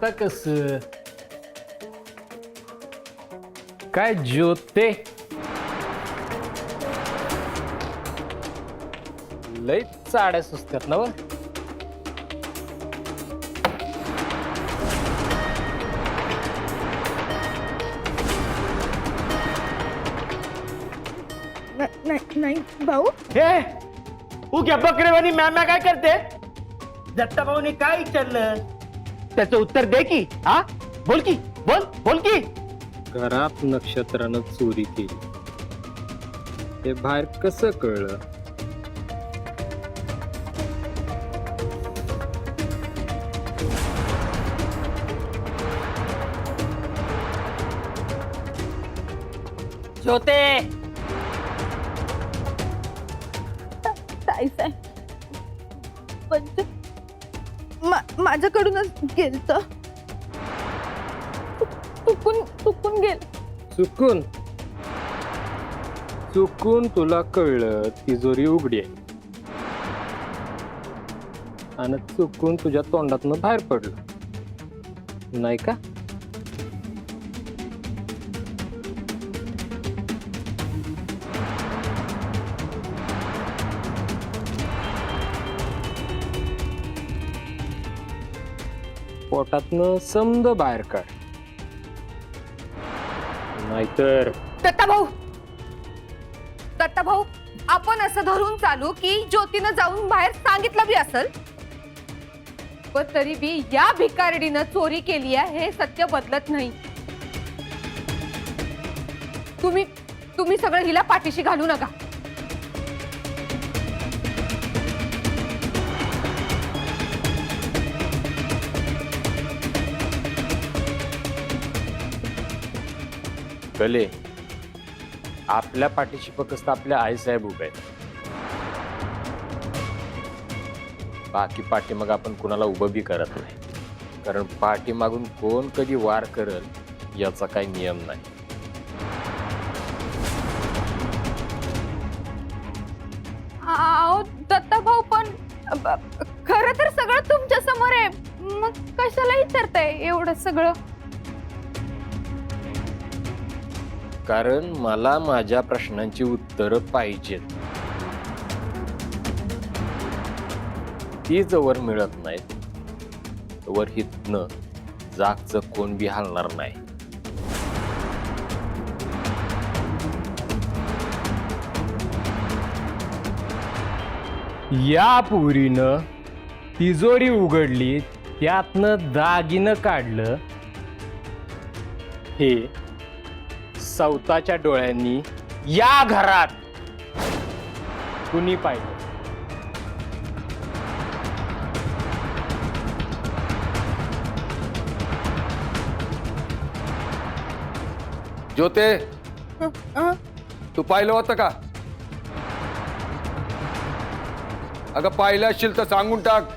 आता कस काय ज्योते लय चाड्या सुचतात ना व नाही भाऊ हे उग्या बकरेवानी मॅम्या काय करते दत्ता भाऊने काय विचारलं त्याचं उत्तर दे की हा बोल की बोल की घरात नक्षत्रानं चोरी केली ते बाहेर कसं कळलं ज्योते ताई साहेब पण ते माझ्याकडूनच गेलत चुकून गेल चुकून तुला कळलं तिजोरी उघडी आहे आणि चुकून तुझ्या तोंडातनं बाहेर पडलं नाही का पोटातनं समद बाहेर काढ नाहीतर दत्ता भाऊ आपण असं धरून चालू की ज्योतीनं जाऊन बाहेर सांगितलं बी असल पण तरी बी या भिकारडीनं चोरी केली आहे हे सत्य बदलत नाही तुम्ही सगळं हिला पाठीशी घालू नका कले आपल्या पाठीशी फक्त आपल्या आईसाहेब उभे आहेत बाकी पाठीमाग आपण कुणाला उभं बी करत नाही कारण पाठीमागून कोण कधी वार करल याचा काही नियम नाही दत्ता भाऊ पण खरं तर सगळं तुमच्या समोर आहे मग कशाला विचारताय एवढं सगळं कारण मला माझ्या प्रश्नांची उत्तरं पाहिजेत ती जवळ मिळत नाहीत तवर हितनं जागचं कोण बी हलणार नाही या पुरीनं तिजोरी उघडली त्यातनं दागिनं काढलं हे सौताच्या डोळ्यांनी या घरात कुणी पाहिलं ज्योते तू पाहिलं होतं का अगं पाहिलं असशील तर सांगून टाक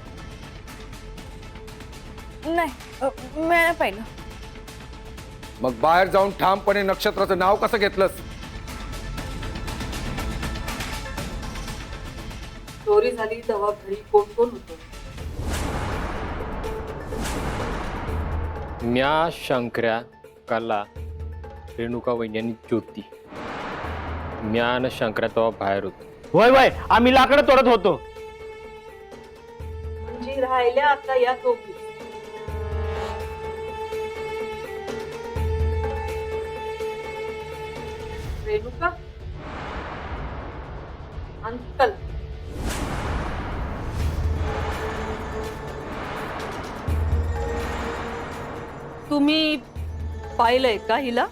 नाही मी पाहिलं मग बाहेर जाऊन ठामपणे नक्षत्राचं नाव कसं घेतलंस चोरी झाली तेव्हा घरी कोण कोण होतं म्या शंकर्या कला रेणुका वैज्ञानिक ज्योती म्या न शंकर्या तेव्हा बाहेर होतो वय आम्ही लाकडं तोडत होतो म्हणजे राहिल्या आता या चौकी रेणुका अंकल तुम्ही पाहिलंय का हिला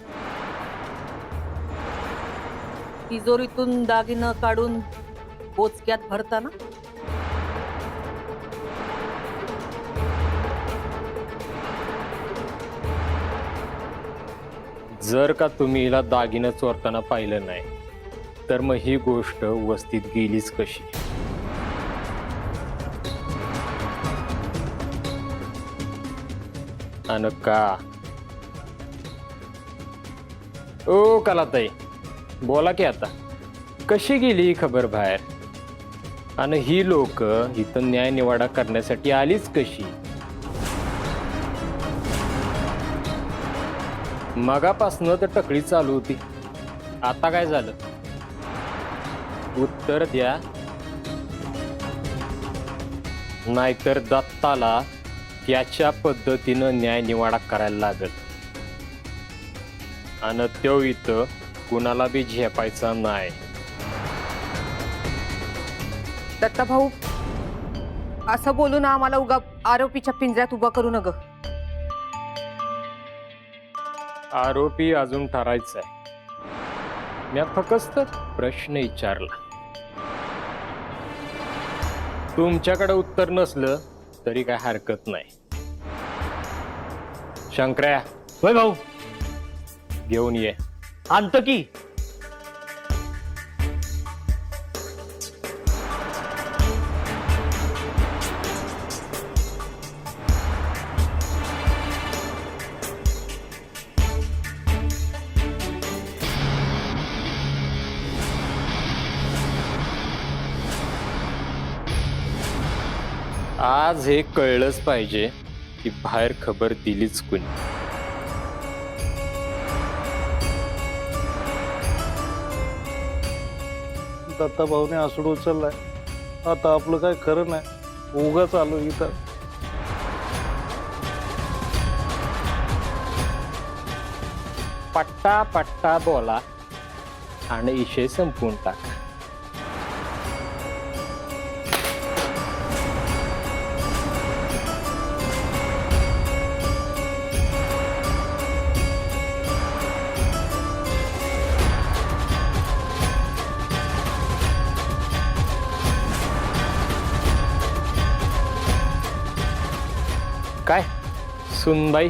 तिजोरीतून दागिनं काढून बोचक्यात भरताना जर का तुम्ही हिला दागिनं चोरताना पाहिलं नाही तर मग ही गोष्ट वस्तीत गेलीच कशी आणि का ओ कलाताई बोला की आता कशी गेली खबर बाहेर आणि ही लोक इथं न्याय निवाडा करण्यासाठी आलीच कशी मगापासनं तर टकळी चालू होती. आता काय झालं? उत्तर द्या, नाहीतर दत्ताला त्याच्या पद्धतीनं न्याय निवाडा करायला लागल. आणि तो इथं कुणाला बी झेपायचा नाही. दत्ता भाऊ, असं बोलून आम्हाला उगा आरोपीच्या पिंजऱ्यात उभा करू नग. आरोपी अजून ठरायचा आहे. मी फक्त प्रश्न विचारला. तुमच्याकडे उत्तर नसलं तरी काय हरकत नाही. शंकर्या, होय भाऊ, घेऊन ये. आणतो की. आज हे कळलंच पाहिजे की बाहेर खबर दिलीच कुणी. दत्ता भाऊने आसूड उचललाय. आता आपलं काय खरं नाही. उगाच आलो इथं. पट्टा पट्टा बोला आणि विषय संपवून टाका. काय सुनबाई,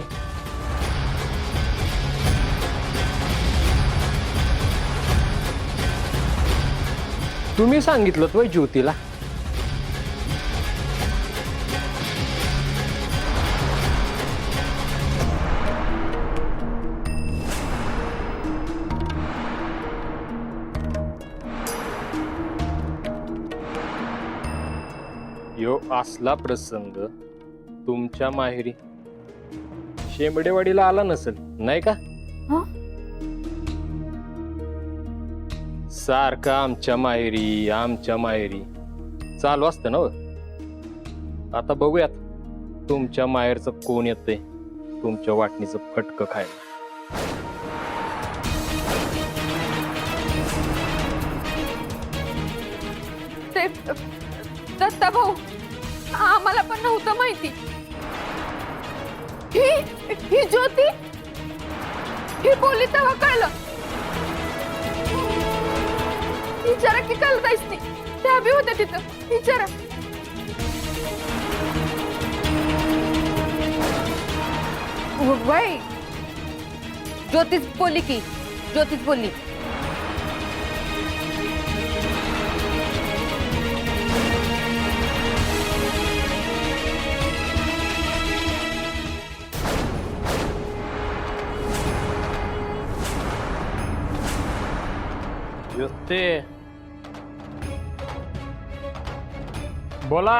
तुम्ही सांगितलं तो ज्योतीला? यो असला प्रसंग तुमच्या माहेरी शेंबडेवाडीला आला नसेल, नाही का? सारखं आमच्या माहेरी चालू असतं ना. आता बघूयात तुमच्या माहेरचं कोण येतंय तुमच्या वाटणीचं फटकं खायला. ते दत्ता भाऊ, आम्हाला पण नव्हतं माहिती. ही ज्योती ही बोलली तेव्हा कळलं. विचारा की कळतायच नाही. त्या बी होत्या तिथं. विचारा. वय ज्योतिष बोलली की ज्योतिष बोलली. ते बोला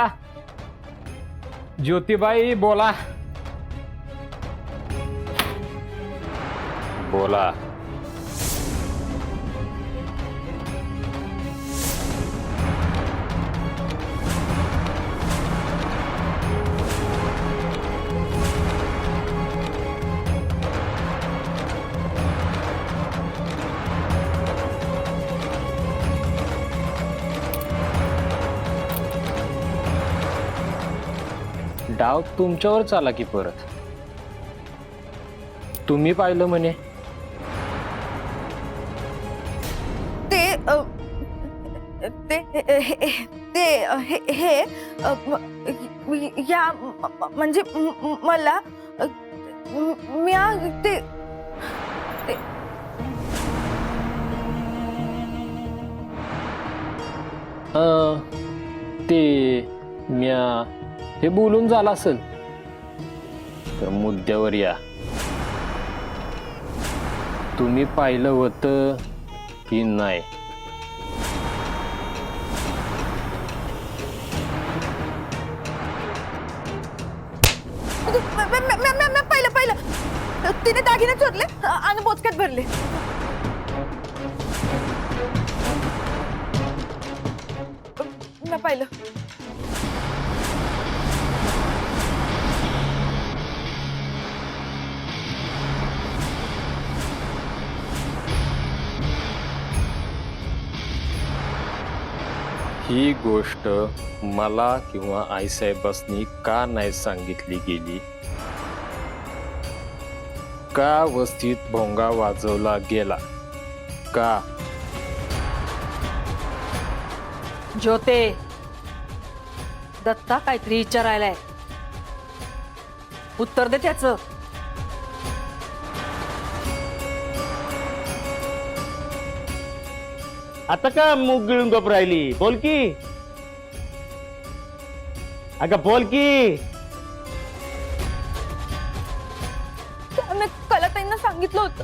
ज्योतिबाई, बोला बोला. डाव तुमच्यावरच आला की परत. तुम्ही पाहिलं म्हणे. ते या म्हणजे मला ते म्या हे बोलून झालं असेल तर मुद्द्यावर या. तुम्ही पाहिलं होतं की नाही? पहिलं तिने दागिने चोरले आणि बोचक्यात भरले. मी पाहिलं. ही गोष्ट मला किंवा आईसाहेबांनी का नाही सांगितली गेली, का वस्तीत भोंगा वाजवला गेला, का? ज्योते, दत्ता काहीतरी विचारायलाय, उत्तर दे त्याचं. आता का मूग गिळून गप राहिली? बोल की. अगं बोल की. मी कलाताईंना सांगितलं होतं.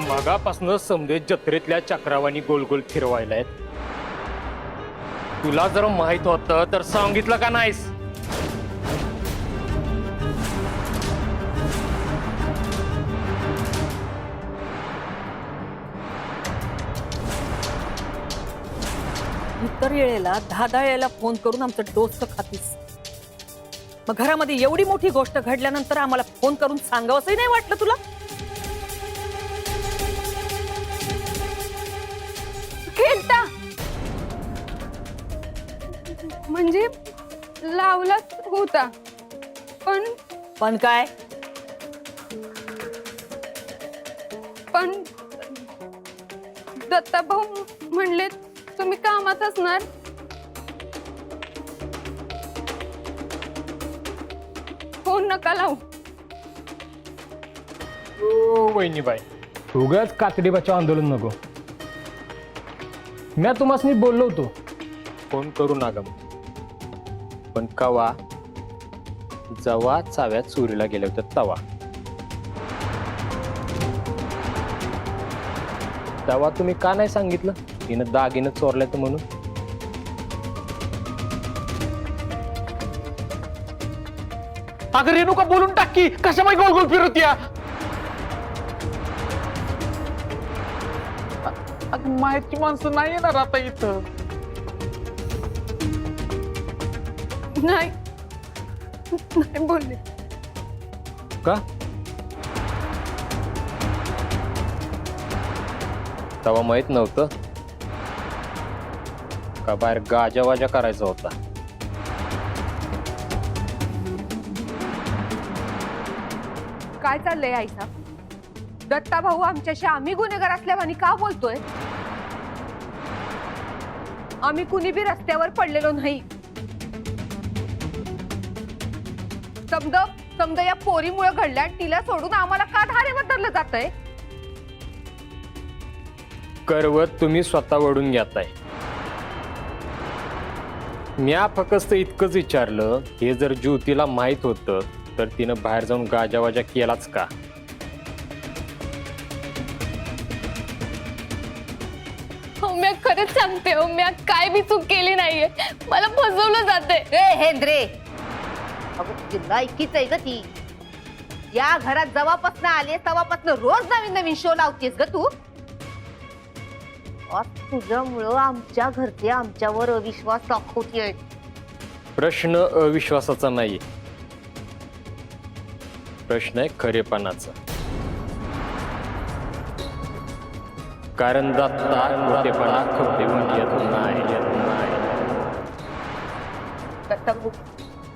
मगापासनं समजे जत्रेतल्या चक्रावानी गोल गोल फिरवायलायत. तुला जर माहित होतं तर सांगितलं का नाहीस? इतर वेळेला 10 वेळेला फोन करून आमचं डोसं खातीस. मग घरामध्ये एवढी मोठी गोष्ट घडल्यानंतर आम्हाला फोन करून सांगावंसही नाही वाटलं तुला? खेळता म्हणजे लावलाच होता, पण काय? पण दत्ताभाऊ म्हणले तुम्ही कामात असणार. फोन नका लावू. ओ वहिनीबाई, उगाच कातडी बचाव आंदोलन नको. मी तुम्हाला बोललो होतो फोन करू नका, पण कवा? जवा चाव्यात चोरीला गेले होते तवा. तेव्हा तुम्ही का नाही सांगितलं तिनं दागिनं चोरल्यात म्हणून? अगं रेणुका बोलून टाक की, कशामुळे गोल गोल फिरवतीया? माहिती माणसं नाही येणार आता इथं. नाही नाही बोलले. का? तेव्हा माहित नव्हतं का बाहेर गाजावाजा करायचा होता? काय चाललंय आईसा? दत्ता भाऊ आमच्याशी आम्ही गुन्हेगार असल्यावानी का बोलतोय? आम्ही कुणी बी रस्त्यावर पडलेलो नाही. समजा या पोरीमुळे घडल्या, तिला सोडून आम्हाला का धारेवर धरलं जातंय? करवत तुम्ही स्वतः वडून घेताय. म्या फक्त इतकंच विचारलं, हे जर ज्योतीला माहित होतं तर तिनं बाहेर जाऊन गाजावाजा केलाच का? मी खरंच सांगते, मी काय बी चूक केली नाहीये. मला फसवलं जाते. हेंद्रे, अगं तुझी लायकीच आहे ग ती. या घरात जवापासनं आले तवापासनं रोज नवीन नवीन शो लावतेस ग तू. आज तुझ्यामुळं आमच्या घरचे आमच्यावर अविश्वास दाखवते. प्रश्न अविश्वासाचा नाही, प्रश्न आहे खरेपणाचा. कारण दत्ता खोटेपणा खपवून येत नाही.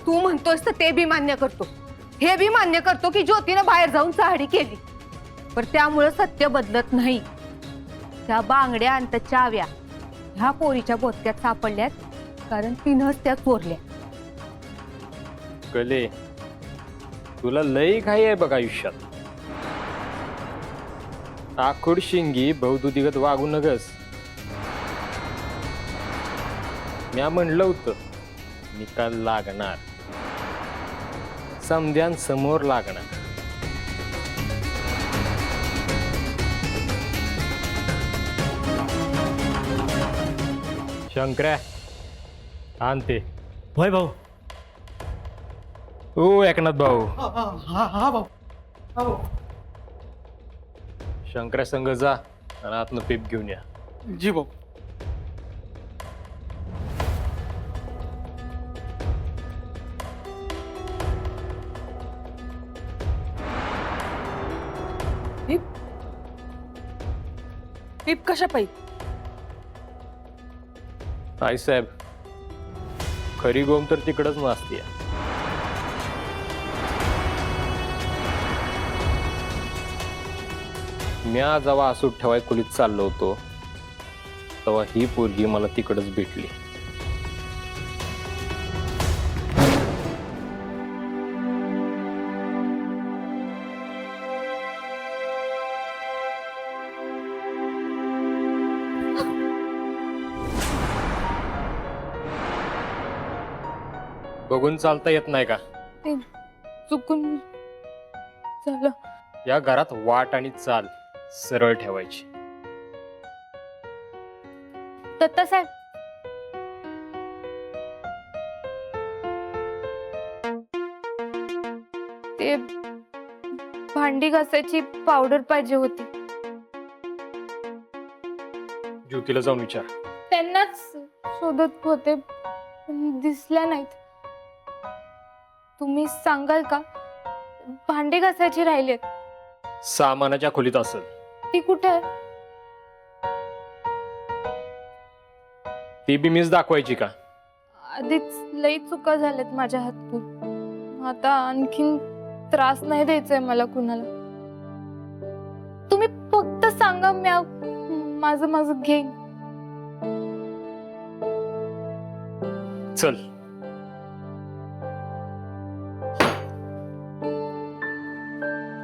तू म्हणतोस तर ते बी मान्य करतो, हे बी मान्य करतो की ज्योतीनं बाहेर जाऊन चहाडी केली, पण त्यामुळे सत्य बदलत नाही. त्या बांगड्या आणि त्या चाव्या ह्या पोरीच्या बोचक्यात सापडल्यात, कारण तिनंच त्या चोरल्या. कले, तुला लई घाई आहे बघ आयुष्यात. आखूड शिंगी बहुदुधीगत वागू नगस. म्या म्हणलं होतं निकाल लागणार, समध्यान समोर लागणार. शंकर्या आणते. होय भाऊ. ओ एकनाथ भाऊ, हा भाऊ. शंकर्या संग जा आणि आतनं पेप घेऊन या. जी भाऊ. पीप कशा पाहिजे? आई साहेब, खरी गोम तर तिकडच नसते. म्या जेव्हा आसूट ठेवाय खोलीत चाललो होतो तेव्हा ही पोरगी मला तिकडच भेटली. बघून चालता येत नाही का? ते चुकून झालं. या घरात वाट आणि चाल सरळ ठेवायची. दत्ता साहेब, ते भांडी घासायची पावडर पाहिजे होती. ज्योतीला जाऊन विचार. त्यांनाच शोधत होते पण दिसल्या नाहीत. तुम्ही सांगाल का? भांडी घासायची राहिलेत. सामानाच्या खोलीत असेल. ती कुठे आहे? ती बी मीच दाखवायची का? आधीच लई चुका झाल्यात माझ्या हातून. आता आणखीन त्रास नाही द्यायचाय मला कुणाला. तुम्ही फक्त सांगा, माझं घेईन. चल.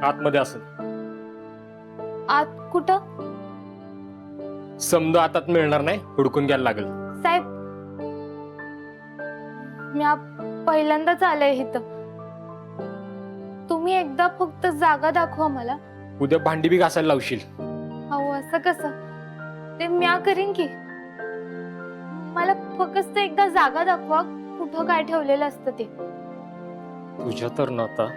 आतमध्ये असेल. आत कुठं? समजा आतात मिळणार नाही, हुडकून घ्यायला लागेल. साहेब, मी पहिल्यांदाच आलंय इथं. तुम्ही एकदा फक्त जागा दाखवा मला. उद्या भांडी बी घासायला लावशील. अहो असं कसं? ते म्या करीन की. मला फक्त एकदा जागा दाखवा, कुठं काय ठेवलेलं असतं ते. तुझ्या तर ना आता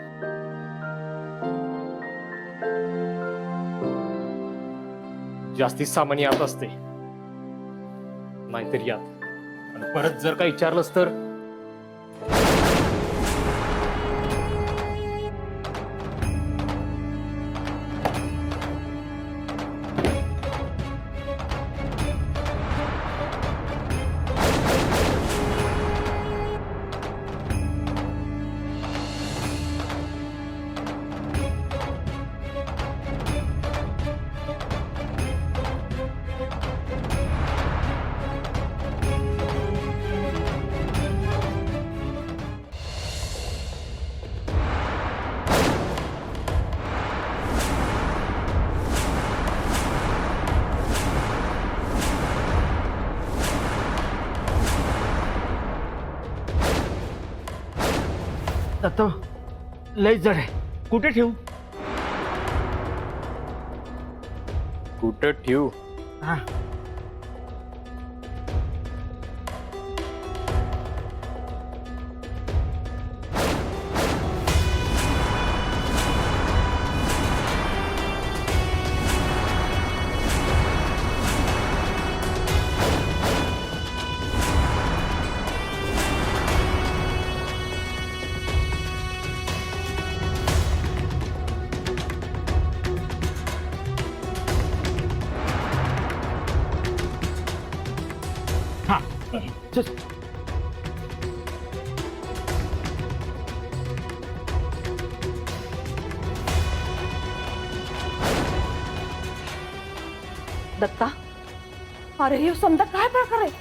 जास्तीत सामान यात असते, नाहीतर यात. आणि परत जर काही विचारलंस तर दत्ता, लय जड आहे. कुठे ठेवू? कुठं ठेवू? हा. चल. दत्ता, अरे हे समजा काय प्रकार आहे?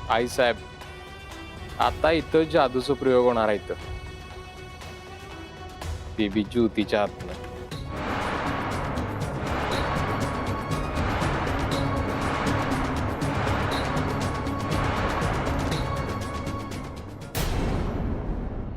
आई साहेब, आता इथं जादूचा प्रयोग होणार आहे. इथं बेबी ज्योतीच्या हातनं.